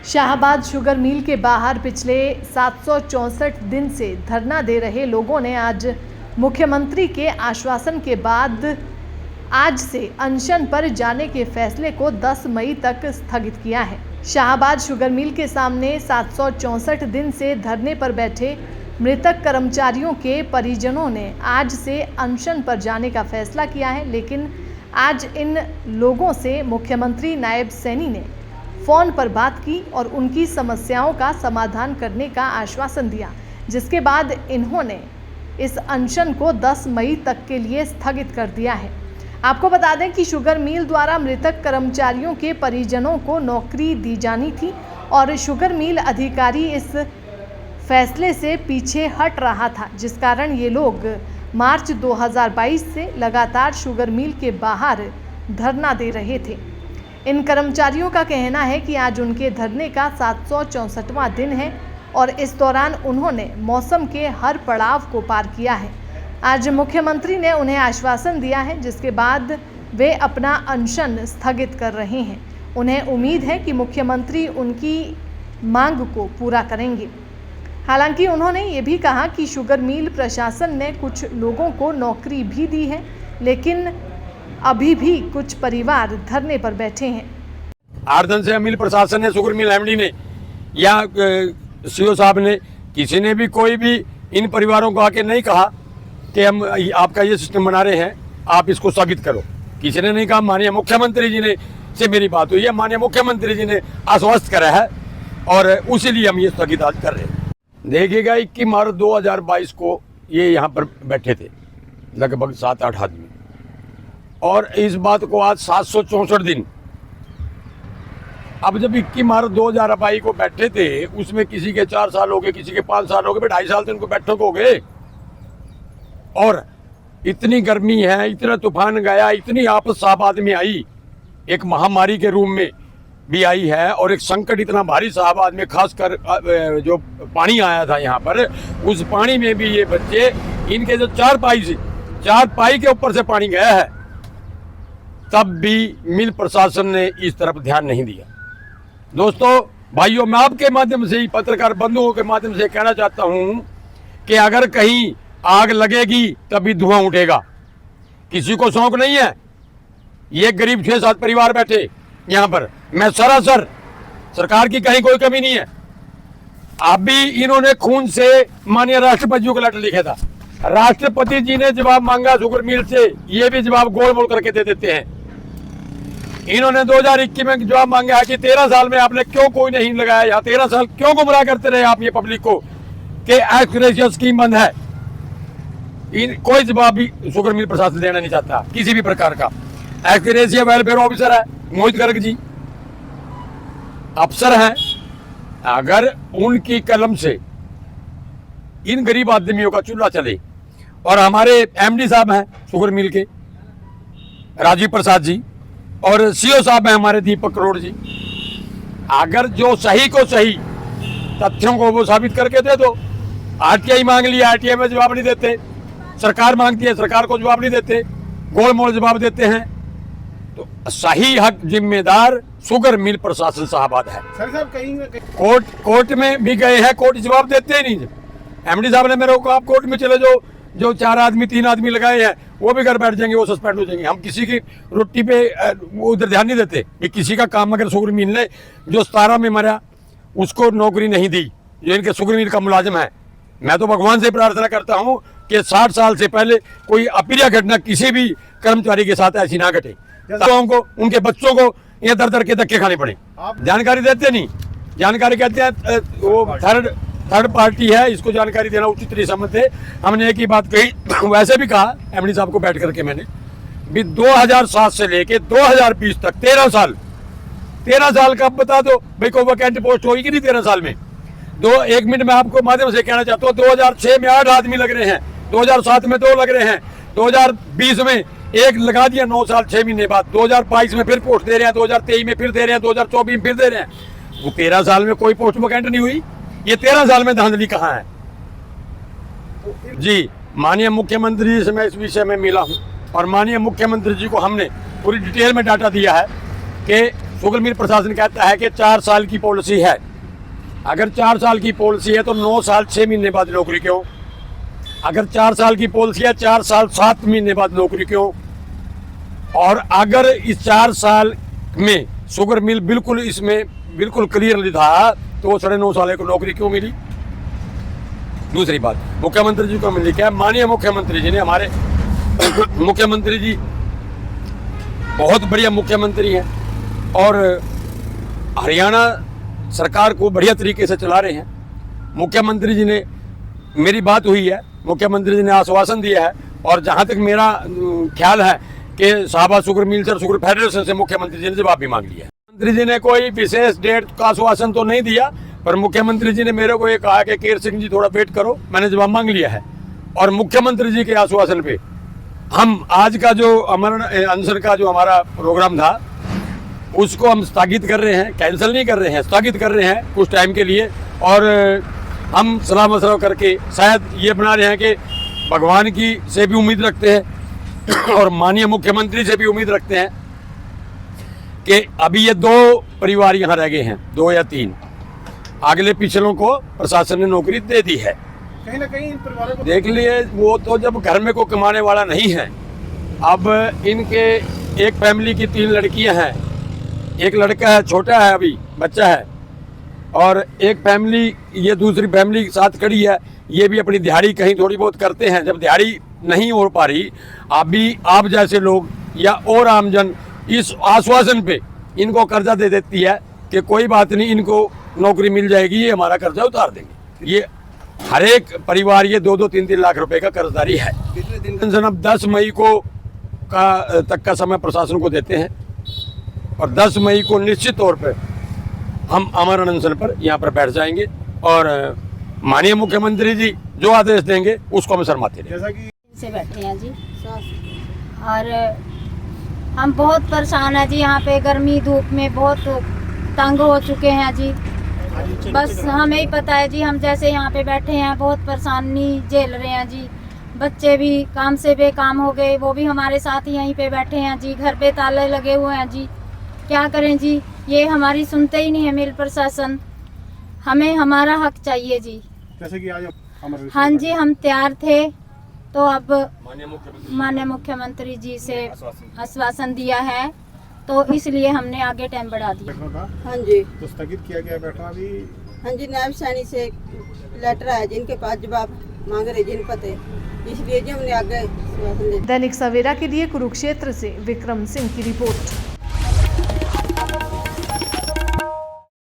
Shahabad sugar mill के बाहर पिछले 764 दिन से धरना दे रहे लोगों ने आज मुख्यमंत्री के आश्वासन के बाद आज से अनशन पर जाने के फैसले को 10 मई तक स्थगित किया है। शाहबाद शुगर मिल के सामने 764 दिन से धरने पर बैठे मृतक कर्मचारियों के परिजनों ने आज से अनशन पर जाने का फैसला किया है, लेकिन आज इन लोगों से मुख्यमंत्री नायब सैनी ने फ़ोन पर बात की और उनकी समस्याओं का समाधान करने का आश्वासन दिया, जिसके बाद इन्होंने इस अनशन को 10 मई तक के लिए स्थगित कर दिया है। आपको बता दें कि शुगर मिल द्वारा मृतक कर्मचारियों के परिजनों को नौकरी दी जानी थी और शुगर मिल अधिकारी इस फैसले से पीछे हट रहा था, जिस कारण ये लोग मार्च 2022 से लगातार शुगर मिल के बाहर धरना दे रहे थे। इन कर्मचारियों का कहना है कि आज उनके धरने का 764वां दिन है और इस दौरान उन्होंने मौसम के हर पड़ाव को पार किया है। आज मुख्यमंत्री ने उन्हें आश्वासन दिया है, जिसके बाद वे अपना अनशन स्थगित कर रहे हैं। उन्हें उम्मीद है कि मुख्यमंत्री उनकी मांग को पूरा करेंगे। हालांकि उन्होंने ये भी कहा कि शुगर मिल प्रशासन ने कुछ लोगों को नौकरी भी दी है, लेकिन अभी भी कुछ परिवार धरने पर बैठे हैं। 8 दिन से मिल प्रशासन ने, शुगर मिल एमडी ने या सीओ साहब ने, किसी ने भी कोई भी इन परिवारों को आके नहीं कहा कि हम आपका ये सिस्टम बना रहे हैं, आप इसको स्थगित करो। किसी ने नहीं कहा। माननीय मुख्यमंत्री जी ने से मेरी बात हुई है, माननीय मुख्यमंत्री जी ने आश्वस्त करा है और उसीलिए हम ये स्थगित आज कर रहे हैं। देखिएगा 21 मार्च 2022 को ये यहाँ पर बैठे थे लगभग 7-8 आदमी, और इस बात को आज 764 दिन। अब जब 21 मार्च 2022 को बैठे थे, उसमें किसी के 4 साल हो गए, किसी के 5 साल हो गए, 2.5 साल तो इनको बैठक हो गए। और इतनी गर्मी है, इतना तूफान गया, इतनी आपस साहबाद में आई, एक महामारी के रूप में भी आई है, और एक संकट इतना भारी साहबाद में, खासकर जो पानी आया था यहाँ पर, उस पानी में भी ये बच्चे, इनके जो 4 पाई के ऊपर से पानी गया है, तब भी मिल प्रशासन ने इस तरफ ध्यान नहीं दिया। दोस्तों, भाइयों, मैं आपके माध्यम से ही, पत्रकार बंधुओं के माध्यम से कहना चाहता हूं कि अगर कहीं आग लगेगी तभी धुआं उठेगा। किसी को शौक नहीं है। ये गरीब 6-7 परिवार बैठे यहाँ पर, मैं सरासर, सरकार की कहीं कोई कमी नहीं है। अभी इन्होंने खून से माननीय राष्ट्रपति को लेटर लिखा था। राष्ट्रपति जी ने जवाब मांगा शुगर मिल से, ये भी जवाब गोल मोल करके दे देते हैं। इन्होंने 2021 में जवाब मांगा है कि 13 साल में आपने क्यों कोई नहीं लगाया, या 13 साल क्यों गुमराह करते रहे आप ये पब्लिक को कि एक्सग्रेशिया स्कीम बंद है। कोई जवाब भी शुगर मिल प्रशासन देना नहीं चाहता किसी भी प्रकार का। एक्सग्रेशिया वेलफेयर ऑफिसर है मोहित गर्ग जी, अफसर हैं। अगर उनकी कलम से इन गरीब आदमियों का चूल्हा चले, और हमारे एमडी साहब हैं शुगर मिल के राजीव प्रसाद जी, और सीओ साहब हैं हमारे दीपक करोड़ जी, अगर जो सही को सही तथ्यों को वो साबित करके दे दो। आरटीआई मांग लिया, आरटीआई में जवाब नहीं देते। सरकार मांगती है, सरकार को जवाब नहीं देते, गोल मोल जवाब देते हैं। तो सही हक जिम्मेदार शुगर मिल प्रशासन साहबाद है। सर साहब, कहीं कोर्ट में भी गए हैं, कोर्ट जवाब देते ही नहीं। एमडी साहब ने मेरे को, आप कोर्ट में चले जाओ, जो 4 आदमी 3 आदमी लगाए हैं वो भी घर बैठ जाएंगे, वो सस्पेंड हो जाएंगे। हम किसी की रोटी पे उधर ध्यान नहीं देते कि किसी का काम अगर शुगर मिल ने, जो 17 में मरा उसको नौकरी नहीं दी, जो इनके शुगर मिल का मुलाजिम है। मैं तो भगवान से प्रार्थना करता हूँ कि 60 साल से पहले कोई अप्रिय घटना किसी भी कर्मचारी के साथ ऐसी ना घटे, तो को, उनके बच्चों को ये दर के धक्के खाने पड़े। जानकारी देते नहीं, जानकारी कहते हैं वो थर्ड पार्टी है, इसको जानकारी देना उचित नहीं समझते। हमने एक ही बात कही, वैसे भी कहा एमडी साहब को बैठ करके मैंने भी, 2007 से लेके 2020 तक 13 साल का बता दो भाई, कोई वैकेंट पोस्ट होगी कि नहीं 13 साल में। 1 मिनट में आपको माध्यम से कहना चाहता हूँ, 2006 में 8 आदमी लग रहे हैं, 2007 में 2 लग रहे हैं, 2020 में 1 लगा दिया 9 साल 6 महीने बाद, 2022 में फिर पोस्ट दे रहे हैं, 2023 में फिर दे रहे हैं, 2024 में फिर दे रहे हैं। वो 13 साल में कोई पोस्ट वैकेंट नहीं हुई। ये 13 साल में धांधली कहाँ है जी। माननीय मुख्यमंत्री जी से मैं इस विषय में मिला हूँ, और माननीय मुख्यमंत्री जी को हमने पूरी डिटेल में डाटा दिया है कि शुगर मिल प्रशासन कहता है कि 4 साल की पॉलिसी है। अगर 4 साल की पॉलिसी है तो 9 साल 6 महीने बाद नौकरी क्यों? अगर 4 साल की पॉलिसी है 4 साल 7 महीने बाद नौकरी क्यों? और अगर इस 4 साल में शुगर मिल बिल्कुल इसमें बिल्कुल क्लियरली था तो 9.5 साल को नौकरी क्यों मिली? दूसरी बात, मुख्यमंत्री जी को मिली क्या? माननीय मुख्यमंत्री जी ने, हमारे मुख्यमंत्री जी बहुत बढ़िया मुख्यमंत्री हैं और हरियाणा सरकार को बढ़िया तरीके से चला रहे हैं। मुख्यमंत्री जी ने, मेरी बात हुई है, मुख्यमंत्री जी ने आश्वासन दिया है और जहां तक मेरा ख्याल है कि शाहबाद शुगर मिल और शुगर फेडरेशन से मुख्यमंत्री जी ने जवाब भी मांग लिया है। मुख्यमंत्री जी ने कोई विशेष डेट का आश्वासन तो नहीं दिया, पर मुख्यमंत्री जी ने मेरे को ये कहा कि केर सिंह जी थोड़ा वेट करो, मैंने जवाब मांग लिया है। और मुख्यमंत्री जी के आश्वासन पे हम आज का जो अमरण अनशन का जो हमारा प्रोग्राम था उसको हम स्थगित कर रहे हैं, कैंसिल नहीं कर रहे हैं, स्थगित कर रहे हैं कुछ टाइम के लिए। और हम सलाह मशवरा करके शायद ये बना रहे हैं कि भगवान की से भी उम्मीद रखते हैं और माननीय मुख्यमंत्री से भी उम्मीद रखते हैं कि अभी ये 2 परिवार यहाँ रह गए हैं, 2 या 3, अगले पिछलों को प्रशासन ने नौकरी दे दी है। कहीं ना कहीं इन परिवारों को देख लिए, वो तो जब घर में कोई कमाने वाला नहीं है। अब इनके एक फैमिली की 3 लड़कियां हैं, एक लड़का है, छोटा है, अभी बच्चा है, और एक फैमिली, ये दूसरी फैमिली साथ खड़ी है। ये भी अपनी दिहाड़ी कहीं थोड़ी बहुत करते हैं। जब दिहाड़ी नहीं हो पा रही, अभी आप जैसे लोग या और आमजन इस आश्वासन पे इनको कर्जा दे देती है कि कोई बात नहीं, इनको नौकरी मिल जाएगी, ये हमारा कर्जा उतार देंगे। ये हर एक परिवार ये 2-2, 3-3 लाख रुपए का कर्जदारी है। पेंशन अब 10 मई को तक का समय प्रशासन को देते हैं और 10 मई को निश्चित तौर पर हम अमरण अनशन पर यहाँ पर बैठ जाएंगे और माननीय मुख्यमंत्री जी जो आदेश देंगे उसको हम शर्माते रहेंगे। जैसा कि से बैठे हैं जी, और हम बहुत परेशान हैं जी। यहाँ पे गर्मी धूप में बहुत तंग हो चुके हैं जी। बस हमें ही पता है जी, हम जैसे यहाँ पे बैठे हैं बहुत परेशानी झेल रहे हैं जी। बच्चे भी काम से बेकाम हो गए, वो भी हमारे साथ यहीं पे बैठे हैं जी। घर पे ताले लगे हुए हैं जी, क्या करें जी, ये हमारी सुनते ही नहीं है मिल प्रशासन। हमें हमारा हक चाहिए जी। जैसे कि आज हमारे हाँ जी, हम तैयार थे, तो अब माननीय मुख्यमंत्री जी से आश्वासन दिया है, तो इसलिए हमने आगे टाइम बढ़ा दिया। बैठना था हाँ जी, तो स्थगित किया गया बैठना भी। हाँ जी, नायब सैनी से लेटर आया जिनके पास जवाब मांग रहे जिन पते, इसलिए जी हमने आगे आश्वासन दे दिया। दैनिक सवेरा के लिए कुरुक्षेत्र से विक्रम सिंह की रिपोर्ट।